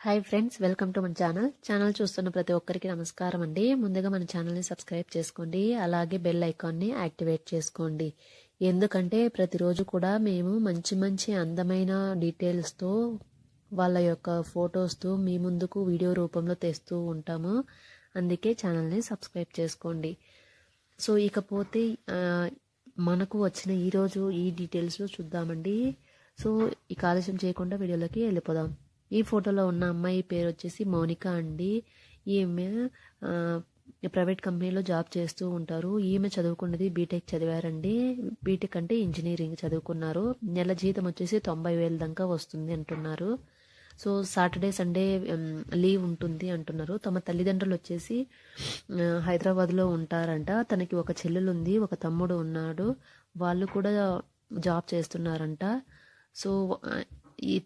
Hi friends, welcome to మన channel చూస్తున్న ప్రతి ఒక్కరికి నమస్కారం అండి. ముందుగా మన ఛానల్ని సబ్స్క్రైబ్ చేసుకోండి, అలాగే బెల్ ఐకాన్ని యాక్టివేట్ చేసుకోండి. ఎందుకంటే ప్రతిరోజు కూడా మేము మంచి మంచి అందమైన డీటెయిల్స్తో వాళ్ళ యొక్క ఫొటోస్తో మీ ముందుకు వీడియో రూపంలో తెస్తూ ఉంటాము. అందుకే ఛానల్ని సబ్స్క్రైబ్ చేసుకోండి. సో ఇకపోతే మనకు వచ్చిన ఈరోజు ఈ డీటెయిల్స్ చూద్దామండి. సో ఈ ఆలస్యం చేయకుండా వీడియోలోకి వెళ్ళిపోదాం. ఈ ఫోటోలో ఉన్న అమ్మాయి పేరు వచ్చేసి మౌనిక అండి. ఈమె ప్రైవేట్ కంపెనీలో జాబ్ చేస్తూ ఉంటారు. ఈమె చదువుకున్నది బీటెక్ చదివారండి. బీటెక్ అంటే ఇంజనీరింగ్ చదువుకున్నారు. నెల జీతం వచ్చేసి 90,000 దాకా వస్తుంది అంటున్నారు. సో సాటర్డే సండే లీవ్ ఉంటుంది అంటున్నారు. తమ తల్లిదండ్రులు వచ్చేసి హైదరాబాద్లో ఉంటారంట. తనకి ఒక చెల్లెలు ఉంది, ఒక తమ్ముడు ఉన్నాడు. వాళ్ళు కూడా జాబ్ చేస్తున్నారంట. సో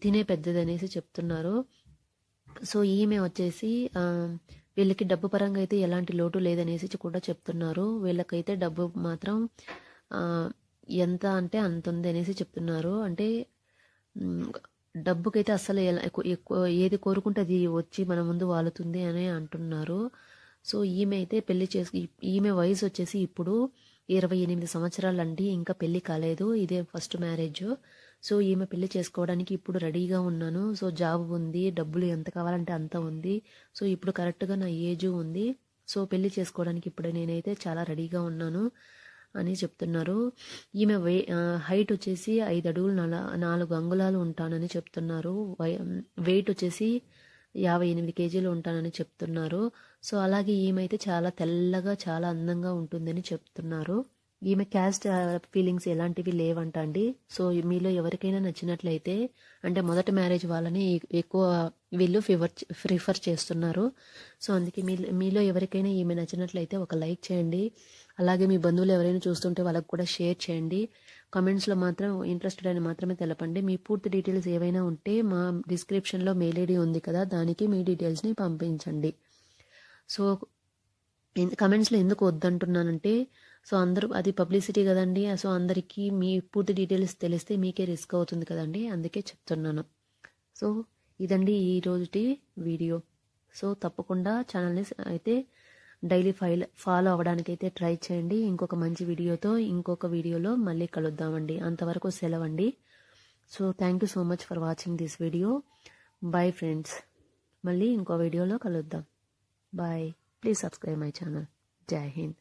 తినే పెద్దదనేసి చెప్తున్నారు. సో ఈమె వచ్చేసి వీళ్ళకి డబ్బు పరంగా అయితే ఎలాంటి లోటు లేదనేసి కూడా చెప్తున్నారు. వీళ్ళకైతే డబ్బు మాత్రం ఎంత అంటే అంత ఉంది అనేసి చెప్తున్నారు. అంటే డబ్బుకైతే అస్సలు ఎక్కువ ఏది కోరుకుంటే అది వచ్చి మన ముందు వాలుతుంది అని అంటున్నారు. సో ఈమె అయితే పెళ్లి చేసి, ఈమె వయసు వచ్చేసి ఇప్పుడు 28 సంవత్సరాలండి. ఇంకా పెళ్లి కాలేదు, ఇదే ఫస్ట్ మ్యారేజ్. సో ఈమె పెళ్లి చేసుకోవడానికి ఇప్పుడు రెడీగా ఉన్నాను. సో జాబ్ ఉంది, డబ్బులు ఎంత కావాలంటే అంత ఉంది. సో ఇప్పుడు కరెక్ట్గా నా ఏజ్ ఉంది. సో పెళ్లి చేసుకోవడానికి ఇప్పుడు నేనైతే చాలా రెడీగా ఉన్నాను అని చెప్తున్నారు. ఈమె హైట్ వచ్చేసి 5 అడుగులు 4 అంగుళాలు ఉంటానని చెప్తున్నారు. వెయిట్ వచ్చేసి 58 కేజీలు ఉంటానని చెప్తున్నారు. సో అలాగే ఈమె అయితే చాలా తెల్లగా చాలా అందంగా ఉంటుందని చెప్తున్నారు. ఈమె క్యాస్ట్ ఫీలింగ్స్ ఎలాంటివి లేవంట అండి. సో మీలో ఎవరికైనా నచ్చినట్లయితే, అంటే మొదటి మ్యారేజ్ వాళ్ళని ఎక్కువ వీళ్ళు ప్రిఫర్ చేస్తున్నారు. సో అందుకే మీలో ఎవరికైనా ఈమె నచ్చినట్లయితే ఒక లైక్ చేయండి. అలాగే మీ బంధువులు ఎవరైనా చూస్తుంటే వాళ్ళకు కూడా షేర్ చేయండి. కామెంట్స్లో మాత్రం ఇంట్రెస్టెడ్ అని మాత్రమే తెలపండి. మీ పూర్తి డీటెయిల్స్ ఏవైనా ఉంటే మా డిస్క్రిప్షన్లో మెయిల్ ఐడి ఉంది కదా, దానికి మీ డీటెయిల్స్ని పంపించండి. సో కమెంట్స్లో ఎందుకు వద్దంటున్నానంటే, సో అందరూ అది పబ్లిసిటీ కదండి. సో అందరికీ మీ పూర్తి డీటెయిల్స్ తెలిస్తే మీకే రిస్క్ అవుతుంది కదండి, అందుకే చెప్తున్నాను. సో ఇదండి ఈ రోజుటి వీడియో. సో తప్పకుండా ఛానల్ని అయితే డైలీ ఫాలో అవ్వడానికి అయితే ట్రై చేయండి. ఇంకొక మంచి వీడియోతో ఇంకొక వీడియోలో మళ్ళీ కలుద్దామండి. అంతవరకు సెలవండి. So thank you so much for watching this video. Bye friends, మళ్ళీ ఇంకో వీడియోలో కలుద్దాం. Bye. Please subscribe my channel. జై హింద్.